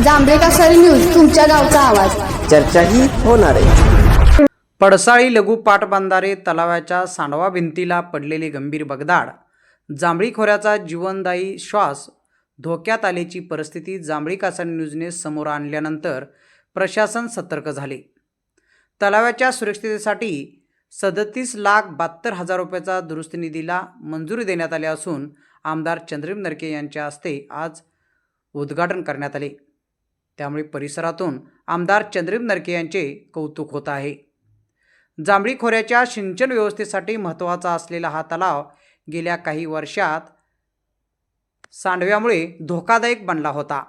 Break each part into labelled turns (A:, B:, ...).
A: जांभेकासरी news, तुमच्या गावचा आवाज.
B: चर्चाही होणार आहे.
C: पडसाळी लघु पाटबंधारे तलावाच्या सांडवा भिंतीला पडलेले गंभीर भगदाड, जांभळी खोऱ्याचा जीवनदायी श्वास धोक्यात आल्याची परिस्थिती जांभळी कासारी न्यूजने समोर आणल्यानंतर प्रशासन सतर्क झाले. तलावाच्या सुरक्षिततेसाठी 37,72,000 रुपयाचा दुरुस्ती निधीला मंजुरी देण्यात आली असून आमदार चंद्रकांत नरके यांच्या हस्ते आज उद्घाटन करण्यात आले. त्यामुळे परिसरातून आमदार चंद्रकांत नरके यांचे कौतुक होत आहे. जांभळी खोऱ्याच्या सिंचन व्यवस्थेसाठी महत्त्वाचा असलेला हा तलाव गेल्या काही वर्षात सांडव्यामुळे धोकादायक बनला होता.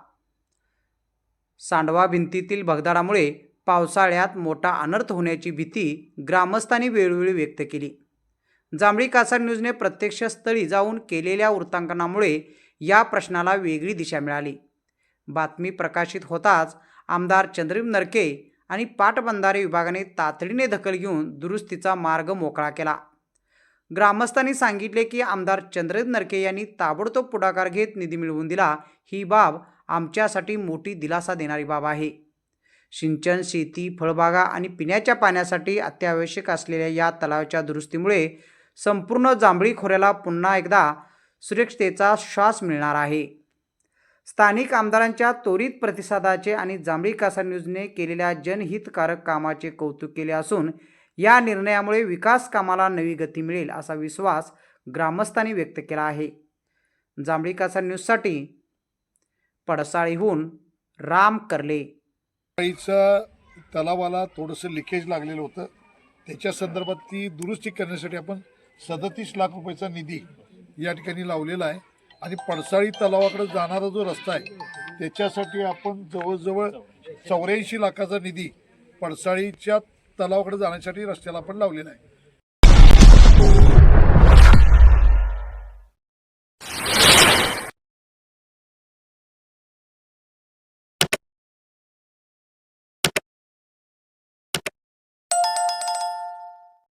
C: सांडवा भिंतीतील भगदाडामुळे पावसाळ्यात मोठा अनर्थ होण्याची भीती ग्रामस्थांनी वेळोवेळी व्यक्त केली. जांभळी कासारी न्यूजने प्रत्यक्ष स्थळी जाऊन केलेल्या वृत्तांकनामुळे या प्रश्नाला वेगळी दिशा मिळाली. बातमी प्रकाशित होताच आमदार चंद्रकांत नरके आणि पाटबंधारे विभागाने तातडीने दखल घेऊन दुरुस्तीचा मार्ग मोकळा केला. ग्रामस्थांनी सांगितले की आमदार चंद्रकांत नरके यांनी ताबडतोब पुढाकार घेत निधी मिळवून दिला. ही बाब आमच्यासाठी मोठी दिलासा देणारी बाब आहे. सिंचन, शेती, फळबागा आणि पिण्याच्या पाण्यासाठी अत्यावश्यक असलेल्या या तलावाच्या दुरुस्तीमुळे संपूर्ण जांभळी खोऱ्याला पुन्हा एकदा सुरक्षिततेचा श्वास मिळणार आहे. स्थानिक आमदारांच्या त्वरित प्रतिसादाचे आणि जांभळी कासारी न्यूजने केलेल्या जनहितकारक कामाचे कौतुक केले असून या निर्णयामुळे विकास कामाला नवी गती मिळेल असा विश्वास ग्रामस्थांनी व्यक्त केला आहे. जांभळी कासारी न्यूजसाठी पडसाळीहून राम करले.
D: तलावाला थोडंसं लिकेज लागलेलं होतं, त्याच्या संदर्भात ती दुरुस्ती करण्यासाठी आपण 37 लाख रुपयाचा निधी या ठिकाणी लावलेला आहे. आणि पडसाळी तलावाकडे जाणारा जो रस्ता आहे त्याच्यासाठी आपण जवळजवळ 84 लाखाचा निधी पडसाळीच्या तलावाकडे जाण्यासाठी रस्त्याला आपण लावलेला आहे.